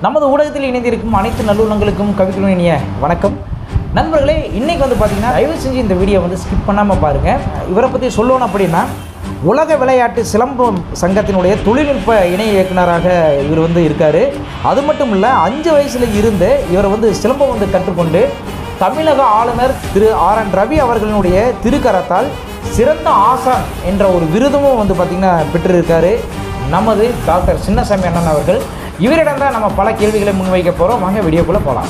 நமது ஊடகத்தில் இணைந்திருக்கும் அனைத்து நல்லுள்ளங்களுக்கும் கவிக்குழுவின் இனிய வணக்கம் நண்பர்களே. இன்றைக்கி வந்து பார்த்திங்கன்னா தயவு செஞ்சு இந்த வீடியோ வந்து ஸ்கிப் பண்ணாமல் பாருங்கள். இவரை பற்றி சொல்லணும் அப்படின்னா உலக விளையாட்டு சிலம்பம் சங்கத்தினுடைய தொழில்நுட்ப இணை இயக்குனராக இவர் வந்து இருக்கார். அது மட்டும் இல்லை, 5 வயசில் இருந்து இவர் வந்து சிலம்பம் வந்து கற்றுக்கொண்டு தமிழக ஆளுநர் திரு RN ரவி அவர்களினுடைய திருக்கரத்தால் சிறந்த ஆசான் என்ற ஒரு விருதும் வந்து பார்த்திங்கன்னா பெற்றிருக்காரு நமது டாக்டர் சின்னசாமி அண்ணன் அவர்கள். இவரிடம் தான் நம்ம பல கேள்விகளை முன்வைக்க போகிறோம். வாங்க வீடியோக்குள்ளே போகலாம்.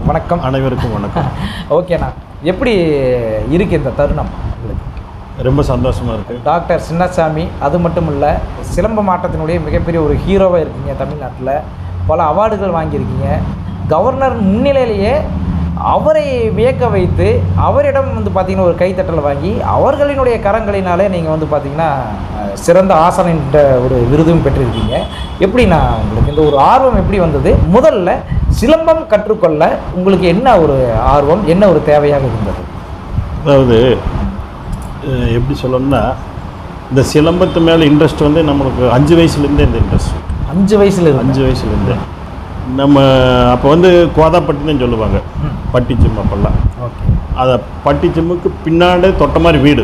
வணக்கம். அனைவருக்கும் வணக்கம். ஓகேண்ணா, எப்படி இருக்குது இந்த தருணம் உங்களுக்கு? ரொம்ப சந்தோஷமாக இருக்குது. டாக்டர் சின்னசாமி அது மட்டும் இல்லை, சிலம்ப மாட்டத்தினுடைய மிகப்பெரிய ஒரு ஹீரோவாக இருக்கீங்க. தமிழ்நாட்டில் பல அவார்டுகள் வாங்கியிருக்கீங்க. கவர்னர் முன்னிலையிலேயே அவரை வியக்க வைத்து அவரிடம் வந்து பார்த்திங்கன்னா ஒரு கைத்தட்டல் வாங்கி அவர்களினுடைய கரங்களினாலே நீங்கள் வந்து பார்த்திங்கன்னா சிறந்த ஆசான் என்ற ஒரு விருதும் பெற்றிருக்கீங்க. எப்படின்னா உங்களுக்கு இந்த ஒரு ஆர்வம் எப்படி வந்தது? முதல்ல சிலம்பம் கற்றுக்கொள்ள உங்களுக்கு என்ன ஒரு ஆர்வம், என்ன ஒரு தேவையாக இருந்தது? அதாவது எப்படி சொல்லணும்னா, இந்த சிலம்பத்து மேலே இன்ட்ரெஸ்ட் வந்து நம்மளுக்கு 5 வயசுலேருந்தே இந்த இன்ட்ரெஸ்ட். 5 வயசுலேருந்தே நம்ம அப்போ வந்து கோதாப்பட்டின்னு சொல்லுவாங்க, பட்டி ஜிம் அப்பெல்லாம். அதை பட்டி ஜிம்முக்கு பின்னாடி தொட்ட மாதிரி வீடு.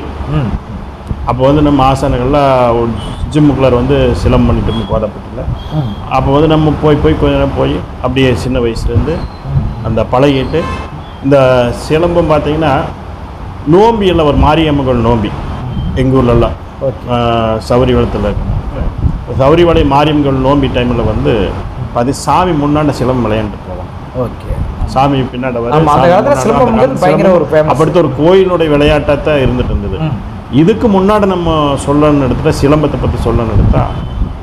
அப்போ வந்து நம்ம ஆசானங்கள்லாம் ஒரு ஜிம்முக்குள்ளார வந்து சிலம்பம் பண்ணிட்டு கோதாப்பட்டியில். அப்போ வந்து நம்ம போய் கொஞ்ச நேரம் போய் அப்படியே சின்ன வயசுலேருந்து அந்த பழகிட்டு இந்த சிலம்பம் பார்த்திங்கன்னா நோம்பியில் ஒரு மாரியம்மன் நோம்பி எங்கள் ஊர்லலாம் சௌரிவளத்தில் சௌரிவளை மாரியம்மன் நோம்பி டைமில் வந்து பார்த்து சாமி முன்னாடி சிலம்பம் விளையாண்டு போவோம். ஓகே, சாமி பின்னாடி அப்படித்த ஒரு கோயிலுடைய விளையாட்டாக இருந்துட்டு இருந்தது. இதுக்கு முன்னாடி நம்ம சொல்லணும்னு எடுத்துட்டா, சிலம்பத்தை பற்றி சொல்லணும்னு எடுத்தா,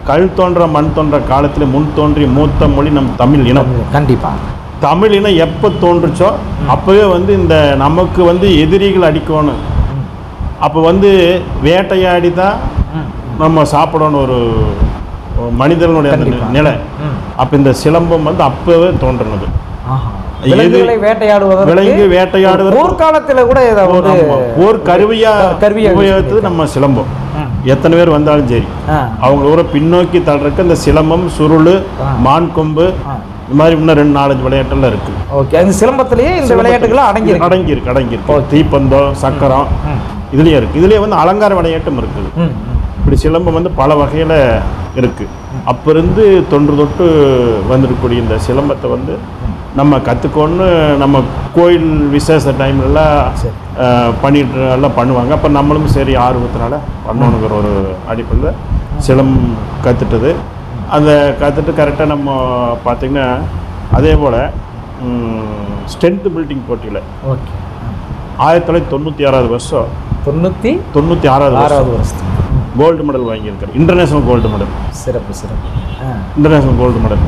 கல் தோன்ற மண் தோன்ற காலத்தில் முன் தோன்றிய மூத்த மொழி நம் தமிழ் இனம். கண்டிப்பாக தமிழ் இனம் எப்போ தோன்றுச்சோ அப்போவே வந்து இந்த நமக்கு வந்து எதிரிகள் அடிக்கணும், அப்போ வந்து வேட்டையாடி தான் நம்ம சாப்பிடணும் ஒரு மனிதனுடைய நிலை. அப்போ இந்த சிலம்பம் வந்து அப்போவே தோன்றினது. வேட்டையாடுவது போர்க்காலத்தில் கூட போர் கருவியா உபயோகித்தது நம்ம சிலம்பம். எத்தனை பேர் வந்தாலும் சரி அவங்க ஊரை பின்னோக்கி தள்ளுறதுக்கு இந்த சிலம்பம், சுருள், மான் கொம்பு, இந்த மாதிரி இன்னும் 2-4 விளையாட்டுலாம் இருக்கு. ஓகே, அந்த சிலம்பத்திலேயே இந்த விளையாட்டுகள் அடங்கியிருக்கு. தீப்பந்தம், சக்கரம் இதுலயே இருக்கு. இதுலயே வந்து அலங்கார விளையாட்டும் இருக்குது. இப்படி சிலம்பம் வந்து பல வகையில் இருக்குது. அப்போ இருந்து தொன்று தொட்டு வந்துருக்கக்கூடிய இந்த சிலம்பத்தை வந்து நம்ம கற்றுக்கொண்டு நம்ம கோயில் விசேஷ டைம்லலாம் பண்ணிட்டு எல்லாம் பண்ணுவாங்க. அப்போ நம்மளும் சரி ஆர்வத்தினால பண்ணணுங்கிற ஒரு அடிப்படையில் சிலம்பம் கற்றுட்டது. அதை கற்றுட்டு கரெக்டாக நம்ம பார்த்திங்கன்னா அதே போல் ஸ்ட்ரென்த் பில்டிங் போட்டியில் 1996 வருஷம் 96வது வருஷம் கோல்டு மெடல் வாங்கியிருக்காரு. International gold medal. சிறப்பு. International gold medal.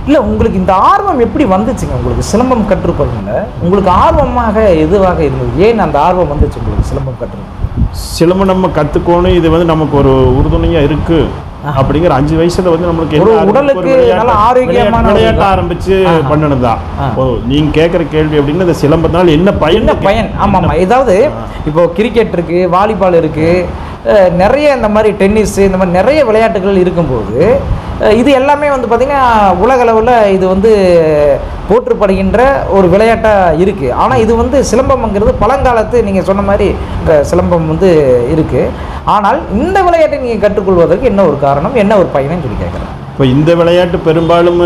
இல்லை, உங்களுக்கு இந்த ஆர்வம் எப்படி வந்துச்சுங்க? உங்களுக்கு சிலம்பம் கற்றுக்கொள்ள உங்களுக்கு ஆர்வமாக எதுவாக இருந்தது? ஏன் அந்த ஆர்வம் வந்துச்சு உங்களுக்கு சிலம்பம் கற்றுக்கொள்ள? சிலம்பம் நம்ம கற்றுக்கணும், இது வந்து நமக்கு ஒரு உறுதுணையாக இருக்குது அப்படிங்கிற 5 வயசுல வந்து நம்மளுக்கு உடலுக்கு நல்ல ஆரோக்கியமான விளையாட்ட ஆரம்பிச்சு பண்ணணுதான். நீங்க கேட்குற கேள்வி அப்படின்னா இந்த சிலம்பத்தினால என்ன பயன்? ஆமாம், ஏதாவது இப்போ கிரிக்கெட் இருக்கு, வாலிபால் இருக்கு, நிறைய இந்த மாதிரி டென்னிஸ், இந்த மாதிரி நிறைய விளையாட்டுகள் இருக்கும்போது இது எல்லாமே வந்து பார்த்திங்கன்னா உலகளவில் இது வந்து போற்றுப்படுகின்ற ஒரு விளையாட்டாக இருக்குது. ஆனால் இது வந்து சிலம்பம்ங்கிறது பழங்காலத்து நீங்கள் சொன்ன மாதிரி சிலம்பம் வந்து இருக்குது. ஆனால் இந்த விளையாட்டை நீங்கள் கற்றுக்கொள்வதற்கு என்ன ஒரு காரணம், என்ன ஒரு பயணம் சொல்லி கேட்குறேன். இப்போ இந்த விளையாட்டு பெரும்பாலும்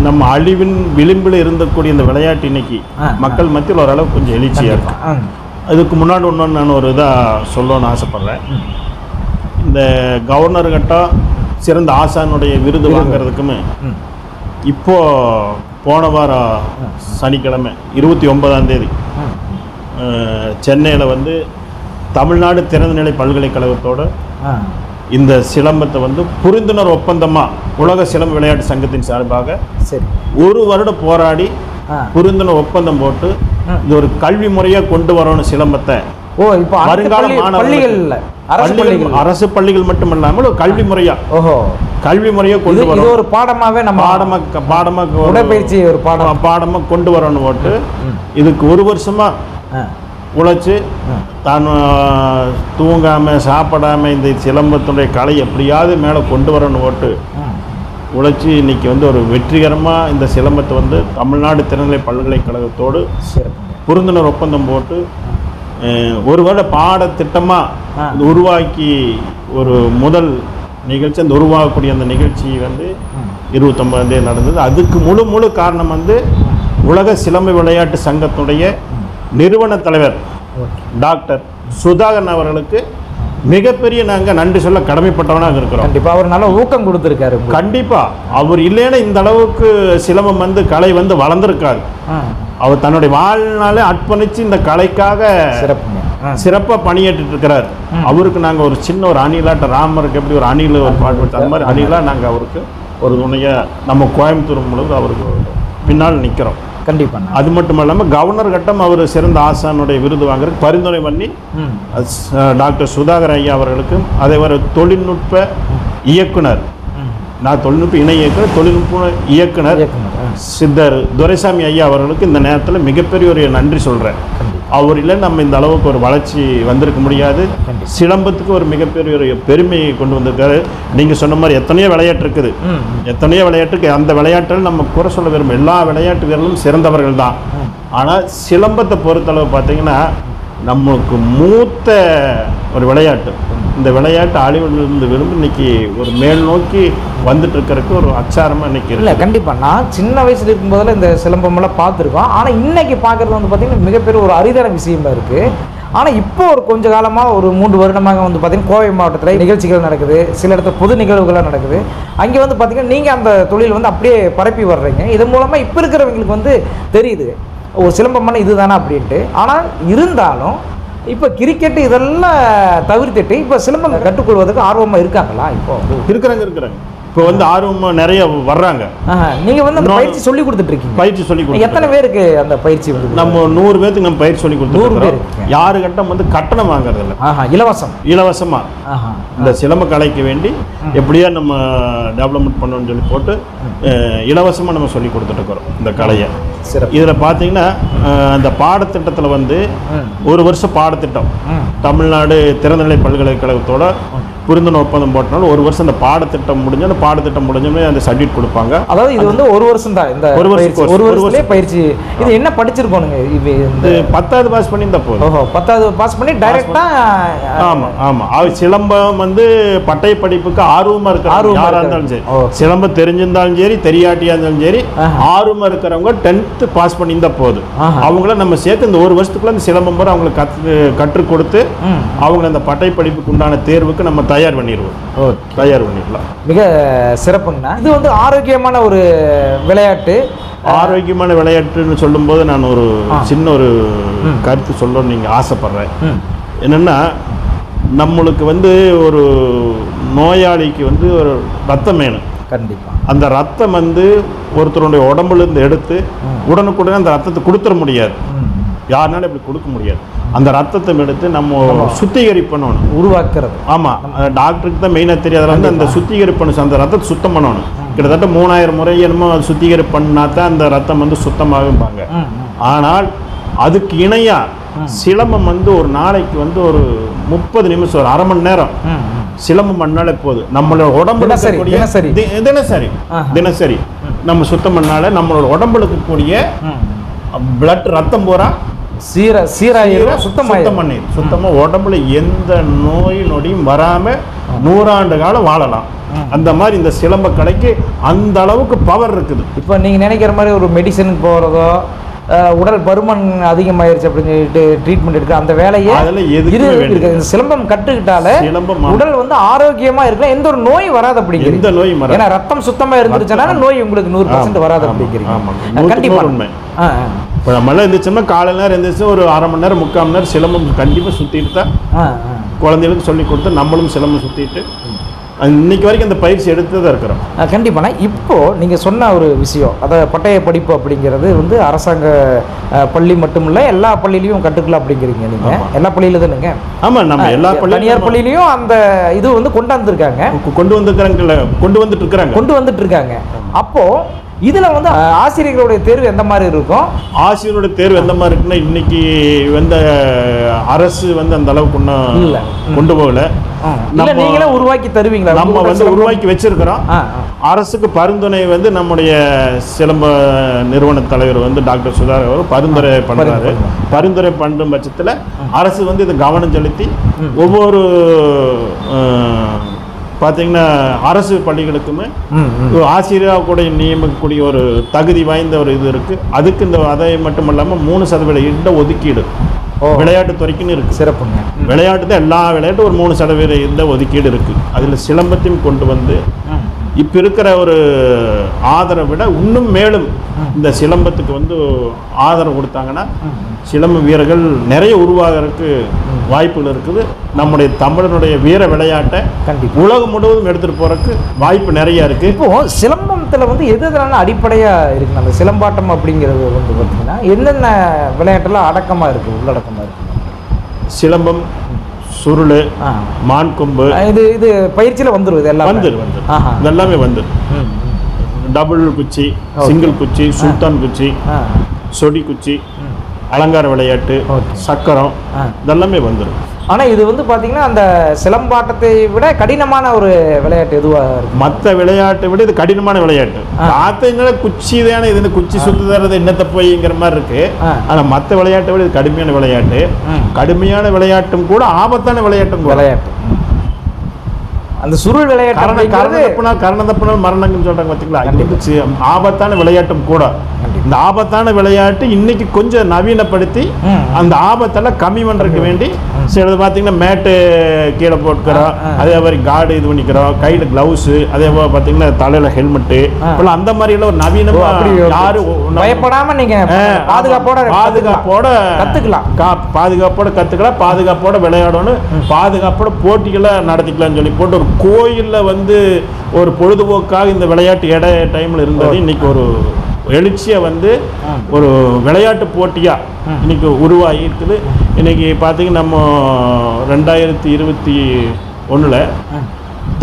நம்ம அழிவின் விளிம்பில் இருந்தக்கூடிய இந்த விளையாட்டு இன்னைக்கு மக்கள் மத்தியில் ஓரளவு கொஞ்சம் எழுச்சியாக இருக்கு. அதுக்கு முன்னாடி ஒன்று நான் ஒரு இதாக சொல்லணும்னு ஆசைப்பட்றேன். இந்த கவர்னர் கட்டம் சிறந்த ஆசானுடைய விருது வாங்கிறதுக்குமே இப்போது போன வாரம் சனிக்கிழமை 29ஆம் தேதி சென்னையில் வந்து தமிழ்நாடு திறந்தநிலை பல்கலைக்கழகத்தோடு இந்த சிலம்பத்தை வந்து புரிந்துணர்வு ஒப்பந்தமாக உலக சிலம்ப விளையாட்டு சங்கத்தின் சார்பாக சரி ஒரு வருடம் போராடி புரிந்துணர்வு ஒப்பந்தம் போட்டு இது ஒரு கல்வி முறையாக கொண்டு வரணும் சிலம்பத்தை. ஓ, இப்போ வருங்கால பள்ளிகள் அரசு பள்ளிகள் மட்டுமல்லாமல் ஒரு கல்வி முறையா கல்வி முறையை கொண்டு வரணும். ஒரு பாடமாவே நம்ம பாடமாக உடற்பயிற்சி ஒரு பாடமாக கொண்டு வரணும் போட்டு இதுக்கு ஒரு வருஷமா உழைச்சி தான் தூங்காமல் சாப்பிடாமல் இந்த சிலம்பத்துடைய கலை எப்படியாவது மேலே கொண்டு வரணும் போட்டு உழைச்சி இன்னைக்கு வந்து ஒரு வெற்றிகரமாக இந்த சிலம்பத்தை வந்து தமிழ்நாடு திறநிலை பல்கலைக்கழகத்தோடு புரிந்துணர்வு ஒப்பந்தம் போட்டு ஒரு வருட பாடத்திட்டமாக உருவாக்கி ஒரு முதல் நிகழ்ச்சி அந்த உருவாக்கக்கூடிய அந்த நிகழ்ச்சி வந்து 29ஆம் தேதி நடந்தது. அதுக்கு முழு காரணம் வந்து உலக சிலம்ப விளையாட்டு சங்கத்துடைய நிறுவன தலைவர் டாக்டர் சுதாகரன் அவர்களுக்கு மிகப்பெரிய நாங்கள் நன்றி சொல்ல கடமைப்பட்டவனாக இருக்கிறோம். கண்டிப்பாக அவர் நல்ல ஊக்கம் கொடுத்துருக்காரு. கண்டிப்பாக அவர் இல்லைன்னா இந்த அளவுக்கு சிலம்பம் வந்து கலை வந்து வளர்ந்துருக்காது. அவர் தன்னுடைய வாழ்நாளே அர்ப்பணித்து இந்த கலைக்காக சிறப்பாக பணியேற்றிட்டு இருக்கிறார். அவருக்கு நாங்கள் ஒரு சின்ன ஒரு அணிலாட்ட ராமருக்கு எப்படி ஒரு அணியில் ஒரு பாட்டு அந்த மாதிரி அணிலாக நாங்கள் அவருக்கு ஒரு துணையாக நம்ம கோயம்புத்தூர் முழுவதும் அவருக்கு பின்னால் நிற்கிறோம். கண்டிப்பாக. அது மட்டும் இல்லாமல் கவர்னர் கட்டம் அவர் சிறந்த ஆசானுடைய விருது வாங்குறதுக்கு பரிந்துரை பண்ணி டாக்டர் சுதாகர் ஐயா அவர்களுக்கும் அதே மாதிரி தொழில்நுட்ப இயக்குனர், நான் தொழில்நுட்ப இணை இயக்குனர், தொழில்நுட்ப இயக்குனர் சித்தர் துரைசாமி ஐயா அவர்களுக்கு இந்த நேரத்தில் மிகப்பெரிய ஒரு நன்றி சொல்கிறேன். அவர் இல்லை நம்ம இந்த அளவுக்கு ஒரு வளர்ச்சி வந்திருக்க முடியாது. சிலம்பத்துக்கு ஒரு மிகப்பெரிய ஒரு பெருமையை கொண்டு வந்திருக்காரு. நீங்கள் சொன்ன மாதிரி எத்தனையோ விளையாட்டு இருக்குது, எத்தனையோ விளையாட்டுக்கு அந்த விளையாட்டில் நம்ம குறை சொல்ல விரும்பும் எல்லா விளையாட்டு வீரர்களும் சிறந்தவர்கள் தான். ஆனால் சிலம்பத்தை பொறுத்தளவு பார்த்தீங்கன்னா நமக்கு மூத்த ஒரு விளையாட்டு. இந்த விளையாட்டு அழிவிலிருந்து விரும்பி இன்னைக்கு ஒரு மேல் நோக்கி வந்துட்டு இருக்கிறதுக்கு ஒரு அச்சாரமாக இன்னைக்கு இல்லை. கண்டிப்பாக நான் சின்ன வயசில் இருக்கும்போதில் இந்த சிலம்பமெல்லாம் பார்த்துருக்கோம். ஆனால் இன்னைக்கு பார்க்குறது வந்து பார்த்திங்கன்னா மிகப்பெரிய ஒரு அரிதான விஷயமா இருக்குது. ஆனால் இப்போ ஒரு கொஞ்ச காலமாக ஒரு 3 வருடமாக வந்து பார்த்திங்கன்னா கோவை மாவட்டத்தில் நிகழ்ச்சிகள் நடக்குது, சில இடத்துல பொது நிகழ்வுகளாக நடக்குது. அங்கே வந்து பார்த்திங்கன்னா நீங்கள் அந்த தொழில் வந்து அப்படியே பரப்பி வர்றீங்க. இதன் மூலமாக இப்போ இருக்கிறவங்களுக்கு வந்து தெரியுது ஒரு சிலம்பம்னா இதுதானா அப்படின்ட்டு. ஆனால் இருந்தாலும் இப்போ கிரிக்கெட்டு இதெல்லாம் தவிர்த்துட்டு இப்போ சிலம்பம் கற்றுக்கொள்வதற்கு ஆர்வமாக இருக்காங்களா? இப்போ இருக்கிறாங்க. இப்போ வந்து ஆர்வமாக நிறைய வர்றாங்க. நீங்கள் வந்து அந்த பயிற்சி சொல்லி கொடுத்துட்டு இருக்கீங்க. பயிற்சி சொல்லி கொடுத்து எத்தனை பேருக்கு அந்த பயிற்சி வந்து? நம்ம 100 பேருக்கு நம்ம பயிற்சி சொல்லி கொடுத்துருக்கோம். யாரு கட்டம் வந்து கட்டணம் வாங்குறது இல்லை, இலவசமாக இந்த சிலம்ப கலைக்கு வேண்டி எப்படியா நம்ம டெவலப்மெண்ட் பண்ணணும்னு சொல்லி போட்டு இலவசமாக நம்ம சொல்லி கொடுத்துட்ருக்குறோம் இந்த கலையை. இதில் பார்த்தீங்கன்னா அந்த பாடத்திட்டத்தில் வந்து ஒரு வருஷம் பாடத்திட்டம் தமிழ்நாடு திறந்தநிலை பல்கலைக்கழகத்தோட புரிந்துணர்வு ஒப்பந்தம் போட்டனால ஒரு வருஷம் அந்த பாடத்திட்டம் முடிஞ்சு அந்த பாடத்திட்டம் முடிஞ்சோடனே அந்த சர்டிஃபிகேட் கொடுப்பாங்க. அதாவது இது வந்து ஒரு வருஷம் தான். இந்த ஒரு வருஷத்துலேயே பயிற்சி. இது என்ன படிச்சிருக்கோனுங்க? இது 10வது பாஸ் பண்ணி இந்த போதும். 10வது பாஸ் பண்ணி டைரெக்டாக. ஆமாம். சிலம்பம் வந்து பட்டய படிப்புக்கு ஆர்வமாக இருக்கிற யாராக இருந்தாலும் சரி, சிலம்பம் தெரிஞ்சிருந்தாலும் சரி தெரியாட்டியாக இருந்தாலும் சரி, ஆர்வமாக இருக்கிறவங்க 10th பாஸ் பண்ணி இந்த போதும். அவங்கள நம்ம சேர்த்து இந்த ஒரு வருஷத்துக்குள்ள அந்த சிலம்பம் போகிற அவங்களுக்கு கற்றுக் கொடுத்து அவங்கள அந்த பட்டய படிப்புக்கு உண்டான தேர்வுக்கு நம்ம தயார் பண்ணிடலாம். மிக சிறப்புங்கண்ணா. இது வந்து ஆரோக்கியமான ஒரு விளையாட்டு. ஆரோக்கியமான விளையாட்டுன்னு சொல்லும்போது நான் ஒரு சின்ன ஒரு கருத்து சொல்லணும்னு நீங்கள் ஆசைப்படுறேன். என்னென்னா நம்மளுக்கு வந்து ஒரு நோயாளிக்கு வந்து ஒரு ரத்தம் வேணும். கண்டிப்பாக அந்த ரத்தம் வந்து ஒருத்தருடைய உடம்புலேருந்து எடுத்து உடனுக்குடனே அந்த ரத்தத்தை கொடுத்துட முடியாது, யாருனாலும் இப்படி கொடுக்க முடியாது. அந்த ரத்தத்தை எடுத்து நம்ம சுத்திகரிப்பு பண்ணணும், உருவாக்குறது. ஆமாம், டாக்டருக்கு தான் மெயினாக தெரியாது. வந்து அந்த சுத்திகரிப்பு பண்ணணும், அந்த ரத்தத்தை சுத்தம் பண்ணணும். கிட்டத்தட்ட 3000 முறை என்னமோ சுத்திகரிப்பு பண்ணா தான் அந்த ரத்தம் வந்து சுத்தமாகும்பாங்க. ஆனால் அதுக்கு இணையாக சிலம்பம் வந்து ஒரு நாளைக்கு வந்து ஒரு 30 நிமிஷம் ஒரு அரை மணி நேரம் சிலம்பம் பண்ணாலே போதும். நம்மளோட உடம்புல தினசரி நம்ம சுத்தம் பண்ணாலே நம்மளோட உடம்புல இருக்கக்கூடிய பிளட் ரத்தம் பூரா சுத்தமாக உடம்புல எந்த நோய் நொடியும் வராமல் 100 ஆண்டு காலம் வாழலாம். அந்த மாதிரி இந்த சிலம்ப கலைக்கு அந்த அளவுக்கு பவர் இருக்குது. இப்போ நீங்கள் நினைக்கிற மாதிரி ஒரு மெடிசனுக்கு போகிறதோ உடல் பருமன் அதிகமாயிருச்சு அப்படின்னு சொல்லிட்டு ட்ரீட்மெண்ட் எடுக்க அந்த வேலையே இருக்கு. இந்த சிலம்பம் கற்றுக்கிட்டால உடல் வந்து ஆரோக்கியமா இருக்கலாம், எந்த ஒரு நோய் வராது அப்படிங்கிறது. எந்த நோய் வராது. ஏன்னா ரத்தம் சுத்தமா இருந்துச்சுன்னா நோய் உங்களுக்கு 100% வராது அப்படிங்கிறீங்க. கண்டிப்பா உண்மை. இப்போ நம்மளாம் இருந்துச்சோம்னா காலையில் நேரம் இருந்துச்சு ஒரு அரை மணி நேரம் 3/4 மணி நேரம் சிலம்பம் கண்டிப்பாக சுற்றிட்டு தான் குழந்தைகளுக்கு சொல்லி கொடுத்து நம்மளும் சிலம்பம் சுற்றிட்டு இன்னைக்கு வரைக்கும் அந்த பயிற்சி எடுத்து தான் இருக்கிறோம். கண்டிப்பாண்ணா. இப்போது நீங்கள் சொன்ன ஒரு விஷயம், அதை பட்டய படிப்பு அப்படிங்கிறது வந்து அரசாங்க பள்ளி மட்டும் இல்லை, எல்லா பள்ளியிலையும் கற்றுக்கலாம் அப்படிங்கிறீங்க நீங்கள். எல்லா பள்ளியில தானுங்க? ஆமாம், நம்ம எல்லா தனியார் பள்ளியிலையும் அந்த இது வந்து கொண்டு வந்துட்டு இருக்காங்க. அப்போது இதில் வந்து ஆசிரியர்களுடைய தேர்வு எந்த மாதிரி இருக்கும்? ஆசிரியருடைய தேர்வு எந்த மாதிரி இருக்குன்னா, இன்னைக்கு வந்து அரசு வந்து அந்த அளவுக்கு ஒன்றும் இல்லை, கொண்டு போகல. நீங்களே உருவாக்கி தருவீங்களா? நம்ம வந்து உருவாக்கி வச்சிருக்கிறோம். அரசுக்கு பரிந்துரை வந்து நம்முடைய சிலம்ப நிறுவன தலைவர் வந்து டாக்டர் சுதாகர் அவர் பரிந்துரை பண்ணுறாரு. பரிந்துரை பண்ணும் பட்சத்தில் அரசு வந்து இதை கவனம் செலுத்தி ஒவ்வொரு பார்த்தீங்கன்னா அரசு பள்ளிகளுக்குமே ஆசிரியராக கூட நியமிக்கக்கூடிய ஒரு தகுதி வாய்ந்த ஒரு இது இருக்குது. அதுக்கு இந்த அதை மட்டும் இல்லாமல் 3% இட ஒதுக்கீடு விளையாட்டு துறைக்குன்னு இருக்குது. சிறப்புங்க. விளையாட்டு தான் எல்லா விளையாட்டும் ஒரு 3% இட ஒதுக்கீடு இருக்குது. அதில் சிலம்பத்தையும் கொண்டு வந்து இப்போ இருக்கிற ஒரு ஆதரவை விட இன்னும் மேலும் இந்த சிலம்பத்துக்கு வந்து ஆதரவு கொடுத்தாங்கன்னா சிலம்ப வீரர்கள் நிறைய உருவாகிறதுக்கு வாய்ப்புகள் இருக்குது. நம்முடைய தமிழனுடைய வீர விளையாட்டை உலகம் முழுவதும் எடுத்துகிட்டு போகிறதுக்கு வாய்ப்பு நிறையா இருக்குது. இப்போது சிலம்பத்தில் வந்து எதுனால அடிப்படையாக இருக்குது? அந்த சிலம்பாட்டம் அப்படிங்கிறது வந்து பார்த்திங்கன்னா என்னென்ன விளையாட்டெல்லாம் அடக்கமாக இருக்குது, உள்ளடக்கமாக இருக்குது? சிலம்பம், சுருள், மான்கொம்பு, இது பயிற்சியில் வந்துடும். இதெல்லாம் இதெல்லாமே வந்துடும். டபுள் குச்சி, சிங்கிள் குச்சி, சுல்தான் குச்சி, சொடி குச்சி, அலங்கார விளையாட்டு, சக்கரம், இதெல்லாமே வந்துடும். ஆனால் இது வந்து பார்த்தீங்கன்னா அந்த சிலம்பாட்டத்தை விட கடினமான ஒரு விளையாட்டு எதுவாக இருக்கும்? மற்ற விளையாட்டை விட இது கடினமான விளையாட்டு. பார்த்தீங்கன்னா குச்சி தானே, இது குச்சி சுத்து தர்றது என்னத்தை போய்ங்கிற மாதிரி இருக்கு. ஆனால் மற்ற விளையாட்டை விட இது கடுமையான விளையாட்டு. கடுமையான விளையாட்டும் கூட ஆபத்தான விளையாட்டும் விளையாட்டு. அந்த சுருள் விளையாட்டு கரண தப்புனால் மரணங்கன்னு சொல்றாங்க பார்த்தீங்களா, இது ஆபத்தான விளையாட்டும் கூட. இந்த ஆபத்தான விளையாட்டு இன்னைக்கு கொஞ்சம் நவீனப்படுத்தி அந்த ஆபத்தெல்லாம் கம்மி பண்றதுக்கு வேண்டி சிலது பார்த்தீங்கன்னா மேட்டு கீழே போட்டுக்கிறோம், அதே மாதிரி கார்டு இது பண்ணிக்கிறோம், கையில் கிளவுஸு, அதே மாதிரி பார்த்தீங்கன்னா தலையில ஹெல்மெட்டு, அந்த மாதிரி எல்லாம் ஒரு நவீனமா யாரும் பயப்படாம நீங்க பாதுகாப்போட கத்துக்கலாம், பாதுகாப்போட விளையாடணும், பாதுகாப்போட போட்டிகளை நடத்திக்கலாம்னு சொல்லி போட்டு ஒரு கோயிலில் வந்து ஒரு பொழுதுபோக்காக இந்த விளையாட்டு டைமில் இருந்தது. இன்னைக்கு ஒரு எழுச்சியாக வந்து ஒரு விளையாட்டு போட்டியாக இன்னைக்கு உருவாகி இருக்குது. இன்னைக்கு பார்த்தீங்கன்னா நம்ம 2021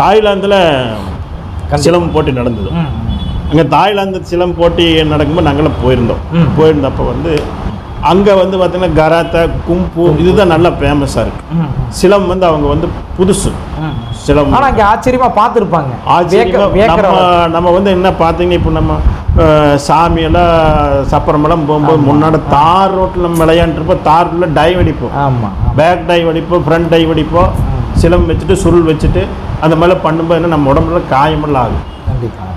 தாய்லாந்தில் சிலம்பம் போட்டி நடந்தது. அங்கே தாய்லாந்து சிலம்பம் போட்டி நடக்கும்போது நாங்களாம் போயிருந்தப்போ வந்து அங்கே வந்து பார்த்தீங்கன்னா கராத்தே, கும்பு இதுதான் நல்லா ஃபேமஸாக இருக்குது. சிலம்பம் வந்து அவங்க வந்து புதுசு சிலம்பம். ஆனால் அங்கே ஆச்சரியமாக பார்த்துருப்பாங்க. நம்ம வந்து என்ன பார்த்தீங்கன்னா இப்போ நம்ம சாமியெல்லாம் சப்பரமெல்லாம் போகும்போது முன்னாடி தார் ரோட்டில் நம்ம விளையாண்டுருப்போம். தாரில் டைவ் அடிப்போம், பேக் டைவ் அடிப்போம், ஃப்ரண்ட் டைவ் அடிப்போம், சிலம்பம் வச்சுட்டு சுருள் வச்சுட்டு அந்த மாதிரிலாம் பண்ணும்போது என்ன நம்ம உடம்புல காயமெல்லாம் ஆகும்.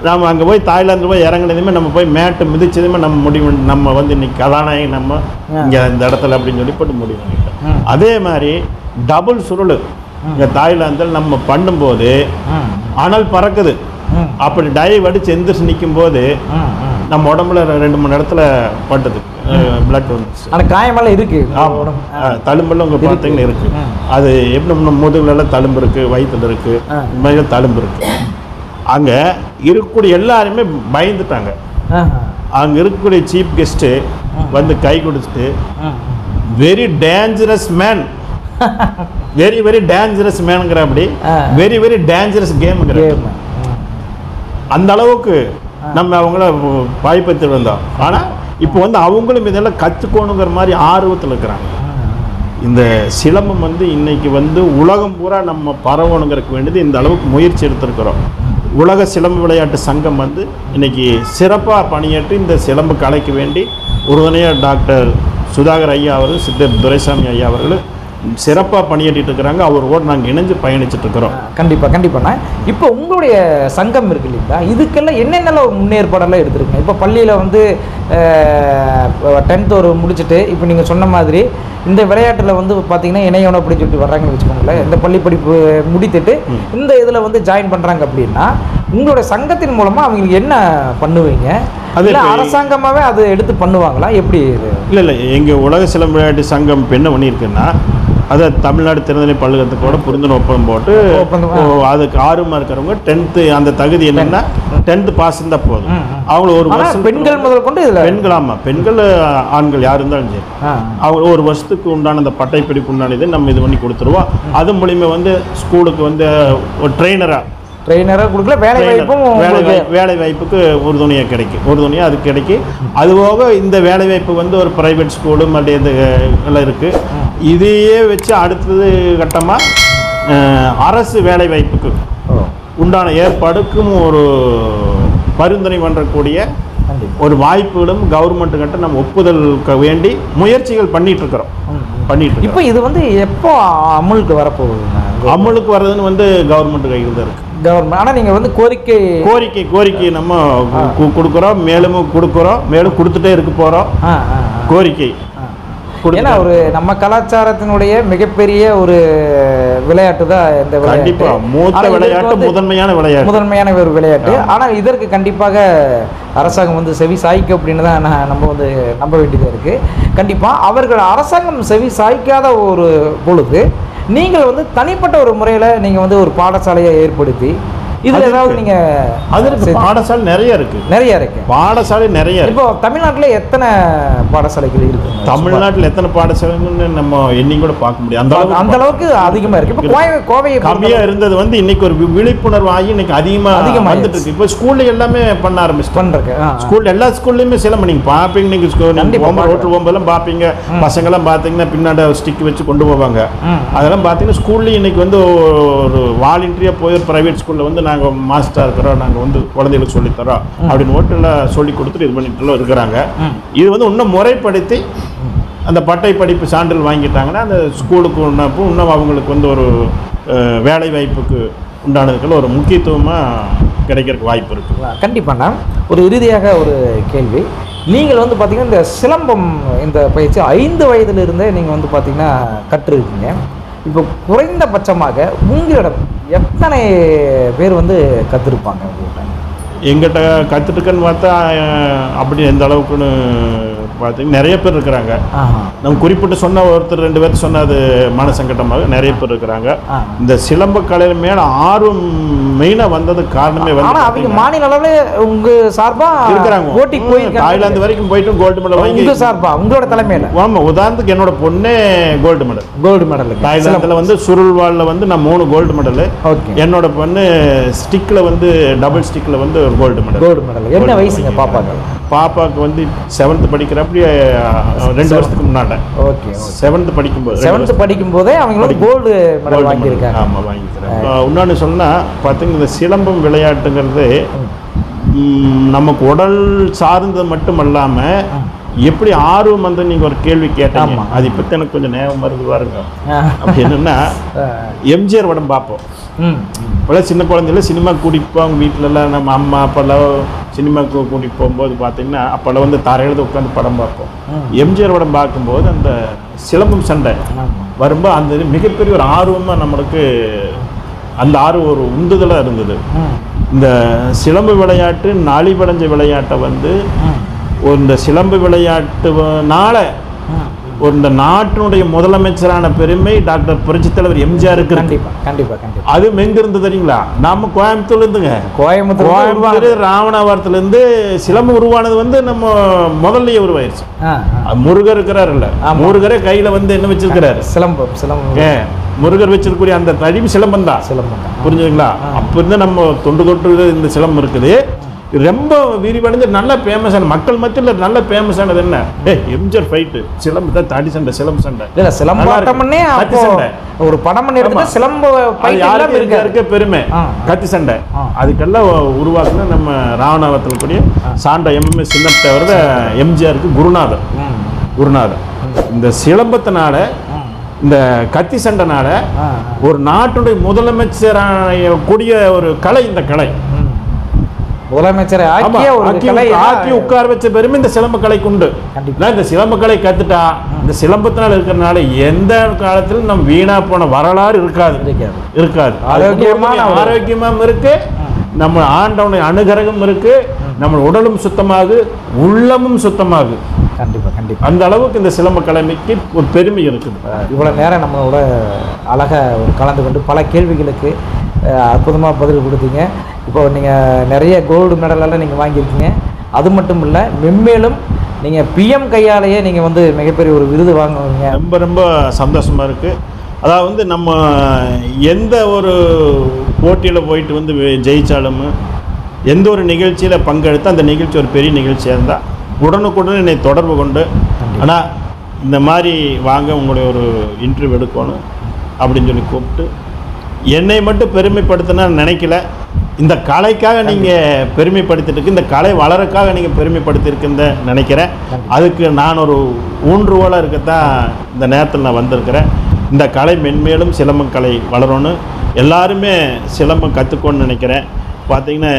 நம்ம அங்கே போய் தாய்லாந்து போய் இறங்கினதுமே நம்ம போய் மேட்டு மிதிச்சதுமே நம்ம முடிவு நம்ம வந்து இன்னைக்கு கதாநாயகி நம்ம இங்கே இந்த இடத்துல அப்படின்னு சொல்லி போட்டு முடிவு பண்ணிட்டோம். அதே மாதிரி டபுள் சுருள் இங்கே தாய்லாந்தில் நம்ம பண்ணும்போது அனல் பறக்குது. அப்படி டைவ் அடிச்சு எந்திரிச்சு நிற்கும் போது நம்ம உடம்புல 2-3 இடத்துல பட்டது பிளட் வந்துச்சு. ஆனால் காயமெல்லாம் இருக்கு, தழும்பெல்லாம் உங்க பார்த்தீங்கன்னா இருக்கு. அது எப்படி முதுகுலாம் தழும்பு இருக்கு, வயிற்றுல இருக்கு, இந்த மாதிரி தழும்பு இருக்கு. அங்கே இருக்கக்கூடிய எல்லாருமே பயந்துட்டாங்க. அங்கே இருக்கக்கூடிய சீஃப் கெஸ்ட்டு வந்து கை கொடுத்துட்டு very dangerous man, very very dangerous மேனுங்கிற, அப்படி வெரி வெரி டேஞ்சரஸ் கேமுங்கிற, அந்த அளவுக்கு நம்ம அவங்கள வாய்ப்பத்தி வந்தோம். ஆனால் இப்போ வந்து அவங்களும் இதெல்லாம் கற்றுக்கணுங்கிற மாதிரி ஆர்வத்தில் இருக்கிறாங்க. இந்த சிலம்பம் வந்து இன்னைக்கு வந்து உலகம் பூரா நம்ம பரவணுங்கிறதுக்கு வேண்டியது இந்த அளவுக்கு முயற்சி எடுத்திருக்கிறோம். உலக சிலம்பு விளையாட்டு சங்கம் வந்து இன்னைக்கு சிறப்பாக பணியாற்றி இந்த சிலம்பு கலைக்கு வேண்டி உறுதுணையாக டாக்டர் சுதாகர் ஐயா அவர்கள், சித்தர் துரைசாமி ஐயா அவர்கள் சிறப்பாக பணியாற்றிட்டு இருக்கிறாங்க. அவரோடு நாங்கள் இணைஞ்சு பயணிச்சுட்டு இருக்கிறோம். கண்டிப்பாண்ணா. இப்போ உங்களுடைய சங்கம் இருக்கு இல்லைங்களா, இதுக்கெல்லாம் என்னென்னலாம் ஒரு முன்னேற்பாடெல்லாம் எடுத்துருக்கீங்க? இப்போ பள்ளியில் வந்து 10th ஒரு முடிச்சுட்டு இப்போ நீங்கள் சொன்ன மாதிரி இந்த விளையாட்டில் வந்து பார்த்தீங்கன்னா இணையவனை அப்படி சொல்லிட்டு வர்றாங்கன்னு வச்சுக்கோங்களேன். இந்த பள்ளி படிப்பு முடித்துட்டு இந்த இதில் வந்து ஜாயின் பண்ணுறாங்க அப்படின்னா உங்களோட சங்கத்தின் மூலமாக அவங்களுக்கு என்ன பண்ணுவீங்க? அதில் அரசாங்கமாகவே அதை எடுத்து பண்ணுவாங்களா எப்படி? இல்லை எங்கள் உலக சிலம்பு விளையாட்டு சங்கம் என்ன பண்ணியிருக்குன்னா, அதை தமிழ்நாடு திறந்தநிலை பல்கலைக்கழகத்தோட புரிந்துணர்வு ஒப்பந்தம் போட்டு அதுக்கு ஆர்வமாக இருக்கிறவங்க 10th அந்த தகுதி என்னென்னா 10th பாஸ் இருந்தால் போதும். அவங்கள ஒரு வருஷம் பெண்கள் முதல் கொண்டு இதில் பெண்கள், ஆமாம் பெண்கள் ஆண்கள் யார் இருந்தாலும் சரி, அவங்க ஒரு வருஷத்துக்கு உண்டான அந்த பட்டைப்பிடிப்பு உண்டான இது நம்ம இது பண்ணி கொடுத்துருவோம். அது மூலிமா வந்து ஸ்கூலுக்கு வந்து ஒரு ட்ரெயினராக கொடுக்கல, வேலை வாய்ப்புக்கு உறுதுணையாக கிடைக்கும். உறுதுணையாக அது கிடைக்கும். அதுபோக இந்த வேலை வாய்ப்பு வந்து ஒரு ப்ரைவேட் ஸ்கூலு மற்ற எல்லாம் இருக்குது. இதையே வச்சு அடுத்தது கட்டமாக அரசு வேலை வாய்ப்புக்கு உண்டான ஏற்பாடுக்கும் ஒரு பரிந்துரை பண்ணக்கூடிய ஒரு வாய்ப்புகளும் கவர்மெண்ட்டுக்கிட்ட நம்ம ஒப்புதல் வேண்டி முயற்சிகள் பண்ணிட்டு இருக்கிறோம். இப்போ இது வந்து எப்போ அமலுக்கு வரப்போகுது? அமலுக்கு வர்றதுன்னு வந்து கவர்மெண்ட் கையில் தான் இருக்குது. கவர்மெண்ட் ஆனால் நீங்கள் வந்து கோரிக்கை நம்ம கொடுக்குறோம், மேலும் கொடுக்குறோம், மேலும் கொடுத்துட்டே இருக்க போகிறோம். கோரிக்கை ஏன்னா ஒரு நம்ம கலாச்சாரத்தினுடைய மிகப்பெரிய ஒரு விளையாட்டு தான் இந்த விளையாட்டு. மூத்த விளையாட்டு, முதன்மையான ஒரு விளையாட்டு. ஆனால் இதற்கு கண்டிப்பாக அரசாங்கம் வந்து செவி சாய்க்கும் அப்படின்னு தான் நம்ம வந்து நம்ப வேண்டியதாக இருக்குது. கண்டிப்பாக அவர்கள் அரசாங்கம் செவி சாய்க்காத ஒரு பொழுது நீங்கள் வந்து தனிப்பட்ட ஒரு முறையில் நீங்கள் வந்து ஒரு பாடசாலையை ஏற்படுத்தி இதில் ஏதாவது நீங்கள் அதற்கு பாடசாலை நிறைய இருக்குது. பாடசாலை நிறைய. இப்போ தமிழ்நாட்டில் எத்தனை பாடசாலைகள் இருக்குது? தமிழ்நாட்டில் எத்தனை பாடசாலைன்னு நம்ம எண்ணி கூட பார்க்க முடியும். அந்த அளவுக்கு அதிகமாக இருக்குது. இப்போ கோவை கம்மியாக இருந்தது வந்து இன்னைக்கு ஒரு விழிப்புணர்வு ஆகி இன்னைக்கு அதிகமாக வந்துட்டு இருக்கு. இப்போ ஸ்கூல்ல எல்லாமே பண்ண ஆரம்பிச்சிருக்கேன். ஸ்கூல் எல்லா ஸ்கூல்லையுமே சிலம்பம் நீங்கள் பார்ப்பீங்க. நீங்கள் ரோட்டில் போகும்போதெல்லாம் பார்ப்பீங்க. பசங்கள்லாம் பார்த்தீங்கன்னா பின்னாடி ஸ்டிக் வச்சு கொண்டு போவாங்க. அதெல்லாம் பார்த்தீங்கன்னா ஸ்கூல்லையும் இன்னைக்கு வந்து ஒரு வாலண்டியராக போய் ஒரு ப்ரைவேட் ஸ்கூலில் வந்து நாங்கள் மாஸ்டராக இருக்கிறோம், நாங்கள் வந்து குழந்தைகளுக்கு சொல்லித்தரோம் அப்படின்னு ஓட்டில் சொல்லி கொடுத்துட்டு இது பண்ணிட்டு இருக்கிறாங்க. இது வந்து இன்னும் முறைப்படுத்தி அந்த பட்டை படிப்பு சான்றிதழ் வாங்கிட்டாங்கன்னா அந்த ஸ்கூலுக்கு இன்னும் அவங்களுக்கு வந்து ஒரு வேலை வாய்ப்புக்கு உண்டானதுக்குள்ள ஒரு முக்கியத்துவமாக கிடைக்கிறதுக்கு வாய்ப்பு இருக்குது. கண்டிப்பாண்ணா. ஒரு இறுதியாக ஒரு கேள்வி. நீங்கள் வந்து பார்த்தீங்கன்னா இந்த சிலம்பம் இந்த பயிற்சி 5 வயதிலிருந்தே நீங்கள் வந்து பார்த்தீங்கன்னா கற்றுருக்கீங்க. இப்போ குறைந்தபட்சமாக உங்களிடம் எத்தனை பேர் வந்து கற்றுருப்பாங்க? எங்கிட்ட கற்றுட்டுக்கன்னு பார்த்தா அப்படி எந்த அளவுக்குன்னு பார்த்தீங்கன்னா நிறைய பேர் இருக்கிறாங்க. நம்ம குறிப்பிட்டு சொன்ன ஒருத்தர் 2 பேர் சொன்னது மனசங்கட்டமாக நிறைய பேர் இருக்கிறாங்க. இந்த சிலம்ப கலையில மேலே ஆர்வம் மெயினாக வந்ததுக்கு காரணமே வந்து அவங்க மாநில அளவில் உங்கள் சார்பாக இருக்கிறாங்க. போட்டி போய் தாய்லாந்து வரைக்கும் போயிட்டு கோல்டு மெடல் வாங்கி சார்பாக உங்களோட தலைமையில். ஆமாம், உதாரணத்துக்கு என்னோட பொண்ணே கோல்டு மெடல். தாய்லாந்தில் வந்து சுருள்வாளில் வந்து நான் 3 கோல்டு மெடல். என்னோட பொண்ணு ஸ்டிக்கில் வந்து டபுள் ஸ்டிக்கில் வந்து ஒரு கோல்டு மெடல். என்ன வயசுங்க பாப்பாவுக்கு வந்து 7th படிக்கிறப்ப 2 வருஷத்துக்கு முன்னாடி 7th படிக்கும்போதே அவங்க கோல்டு மெடல் வாங்கியிருக்காங்க. ஆமாம், வாங்கிக்கிறேன். இன்னொன்று சொன்னால் பார்த்தீங்கன்னா இந்த சிலம்பம் விளையாட்டுங்கிறது நமக்கு உடல் சார்ந்தது மட்டும் இல்லாமல் எப்படி ஆர்வம் வந்து நீங்கள் ஒரு கேள்வி கேட்டீங்க, அதை பற்றி எனக்கு கொஞ்சம் நேரம் வருது பாருங்க. அப்படி என்னென்னா எம்ஜிஆர் படம் பார்ப்போம். இப்போலாம் சின்ன குழந்தைல சினிமா கூட்டிகிட்டு போவாங்க. வீட்டிலலாம் நம்ம அம்மா அப்போல்லாம் சினிமாவுக்கு கூட்டிகிட்டு போகும்போது பார்த்தீங்கன்னா அப்போல்லாம் வந்து தரையில் உட்காந்து படம் பார்ப்போம். எம்ஜிஆர் படம் பார்க்கும்போது அந்த சிலம்பம் சண்டை வரும்போது அந்த மிகப்பெரிய ஒரு ஆர்வமாக நம்மளுக்கு அந்த ஆர்வம் ஒரு உந்துதலாக இருந்தது. இந்த சிலம்பு விளையாட்டு நாளிபடைஞ்ச விளையாட்டை வந்து இந்த சிலம்பு விளையாட்டுனால ஒரு இந்த நாட்டினுடைய முதலமைச்சரான பெருமை டாக்டர் புரட்சித் தலைவர் எம்ஜிஆருக்கு. அது எங்க இருந்து தெரியுங்களா? நம்ம கோயம்புத்தூர்ல இருந்துங்க. கோயம்புத்தூர் ராமநாதபுரத்துலேருந்து சிலம்பு உருவானது வந்து நம்ம முதல்லயே உருவாயிருச்சு. முருகர் இருக்கிறாருல்ல, முருகரே கையில வந்து என்ன வச்சிருக்கிறாரு? சிலம்பம். முருகர் வச்சிருக்கக்கூடிய அந்த தடி சிலம்பம் தான். புரிஞ்சுதுங்களா? அப்போ இருந்து நம்ம தொன்று இந்த சிலம்பம் இருக்குது. ரொம்ப விரிவடைஞ்சு நல்ல ஃபேமஸான மக்கள் மத்தியில் நல்ல ஃபேமஸானது என்ன? எம்ஜிஆர் ஃபைட்டு சிலம்பு தான், தடி சண்டை, சிலம்பு சண்டை. இல்லை சிலம்பாட்டம்னே கத்தி சண்டை ஒரு படம் சிலம்பு இருக்க பெருமை கத்தி சண்டை. அதுக்கெல்லாம் உருவாக்குன நம்ம ராமநாதபுரத்தில் கூடிய சாண்டா எம்எஸ் சின்னத்தவர் எம்ஜிஆருக்கு குருநாதர். இந்த சிலம்பத்தினால இந்த கத்தி சண்டைனால ஒரு நாட்டுடைய முதலமைச்சரான கூடிய ஒரு கலை இந்த கலை. முதலமைச்சரை ஆக்கி உட்கார வச்ச பெருமை இந்த சிலம்ப கலைக்கு உண்டு. இந்த சிலம்ப கலை கத்துட்டா இந்த சிலம்பத்தினால இருக்கிறனால எந்த காலத்திலும் நம்ம வீணா போன வரலாறு இருக்காது. ஆரோக்கியமாம் இருக்கு, நம்ம ஆண்டவனுடைய அனுகிரகம் இருக்கு, நம்ம உடலும் சுத்தமாகு, உள்ளமும் சுத்தமாகு. கண்டிப்பா அந்த அளவுக்கு இந்த சிலம்ப கலைமைக்கு ஒரு பெருமை இருக்குது. இவ்வளவு நேரம் நம்மளோட அழகா கலந்து கொண்டு பல கேள்விகளுக்கு அற்புதமாக பதில் கொடுத்தீங்க. இப்போ நீங்கள் நிறைய கோல்டு மெடலெல்லாம் நீங்கள் வாங்கியிருக்கீங்க. அது மட்டும் இல்லை, மென்மேலும் நீங்கள் பிஎம் கையாலேயே நீங்கள் மிகப்பெரிய ஒரு விருது வாங்குவீங்க. ரொம்ப ரொம்ப சந்தோஷமாக இருக்குது. அதாவது நம்ம எந்த ஒரு போட்டியில் போயிட்டு ஜெயித்தாலும் எந்த ஒரு நிகழ்ச்சியில் பங்கெடுத்து அந்த நிகழ்ச்சி ஒரு பெரிய நிகழ்ச்சியாக இருந்தால் உடனுக்குடன் என்னை தொடர்பு கொண்டு, ஆனால் இந்த மாதிரி வாங்க உங்களுடைய ஒரு இன்டர்வியூ எடுக்கணும் அப்படின்னு சொல்லி கூப்பிட்டு என்னை மட்டும் பெருமைப்படுத்தினா நினைக்கல. இந்த கலைக்காக நீங்கள் பெருமைப்படுத்திட்டு இந்த கலை வளரக்காக நீங்கள் பெருமைப்படுத்தியிருக்குன்னு நினைக்கிறேன். அதுக்கு நான் ஒரு ஊன்றுகோலாக இருக்கத்தான் இந்த நேரத்தில் நான் வந்திருக்கிறேன். இந்த கலை மென்மேலும் சிலம்பம் கலை வளரணும், எல்லாருமே சிலம்பம் கற்றுக்கணும்னு நினைக்கிறேன். பார்த்தீங்கன்னா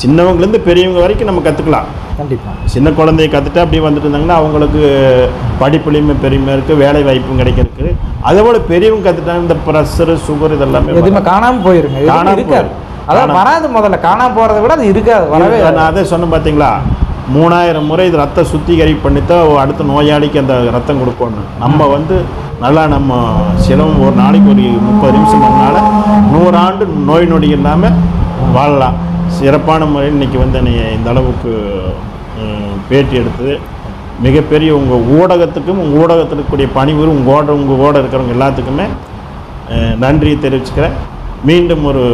சின்னவங்கலேருந்து பெரியவங்க வரைக்கும் நம்ம கற்றுக்கலாம். கண்டிப்பாக சின்ன குழந்தைய கற்றுட்டு அப்படியே வந்துட்டு இருந்தாங்கன்னா அவங்களுக்கு படிப்புலையுமே பெருமை இருக்குது, வேலை வாய்ப்பும் கிடைக்கிறதுக்கு. அதே போல் பெரியவங்க கற்றுட்டாங்க இந்த ப்ரெஷரு சுகர் இதெல்லாமே எதுவுமே காணாமல் போயிருங்க, இருக்காது. அதான் வராது, முதல்ல காணாமல் போகிறத விட அது இருக்காது, வரவே. நான் அதே சொன்னேன் பார்த்தீங்களா, 3000 முறை இது ரத்த சுத்திகரிப்பு பண்ணித்தான் அடுத்த நோயாளிக்கு அந்த ரத்தம் கொடுக்கணும். நம்ம நல்லா நம்ம சிலம்பம் ஒரு நாளைக்கு ஒரு 30 நிமிஷம் பண்ணால 100 ஆண்டு நோய் நொடி இல்லாமல் வாழலாம். சிறப்பான முறையில் இன்றைக்கி என்னை இந்த அளவுக்கு பேட்டி எடுத்தது மிகப்பெரிய உங்கள் ஊடகத்துக்கும் உங்கள் ஊடகத்தில் இருக்கக்கூடிய பணிபுரி உங்கள் ஓட இருக்கிறவங்க எல்லாத்துக்குமே நன்றியை தெரிவிச்சுக்கிறேன். மீண்டும் ஒரு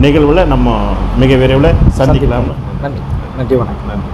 நிகழ்வில் நம்ம மிக விரைவில் சந்திக்கலாம். நன்றி, நன்றி, வணக்கம். நன்றி.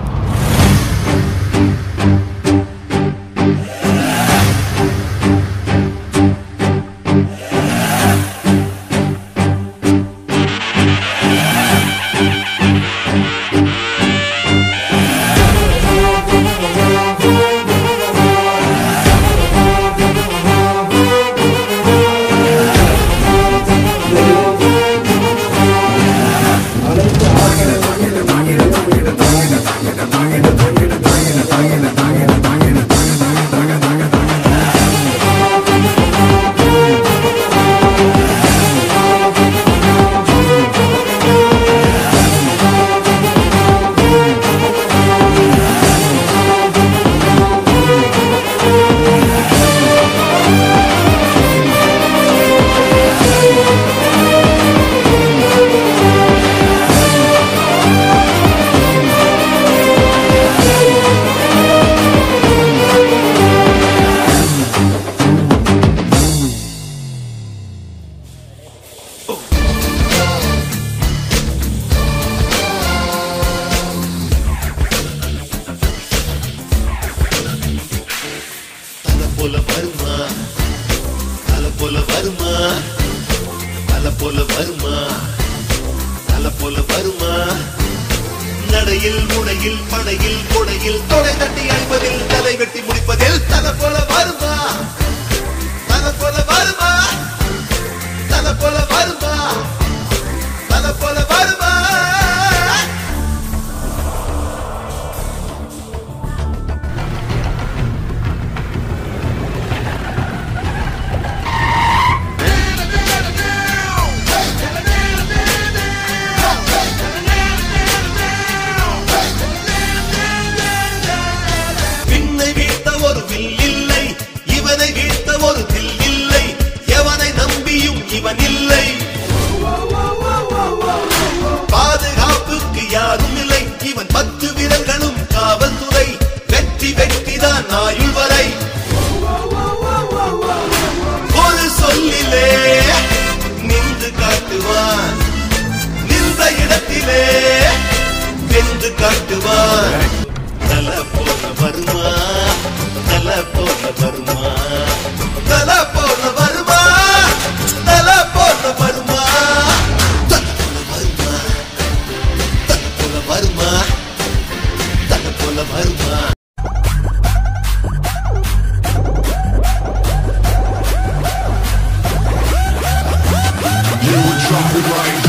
நடையில் முனையில் படையில் கொடையில் தொடை தட்டி அழிப்பதில் தலை வெட்டி முடிப்பதில் தலை போல வருமா, தலை போல வருமா, தலை போல வருமா, தலை போல வருமா. பாதுகாப்புக்கு யாரும் இல்லை, இவன் 10 விரல்களும் காவல்துறை, வெற்றி வெற்றிதான் ஆயுள் வரை. ஒரு சொல்லிலே நின்று காட்டுவான், நின்ற இடத்திலே வென்று காட்டுவான். தல போல வருமா, தல போல வருமா, தல போல வருமா, தல போல வருமா. drop it right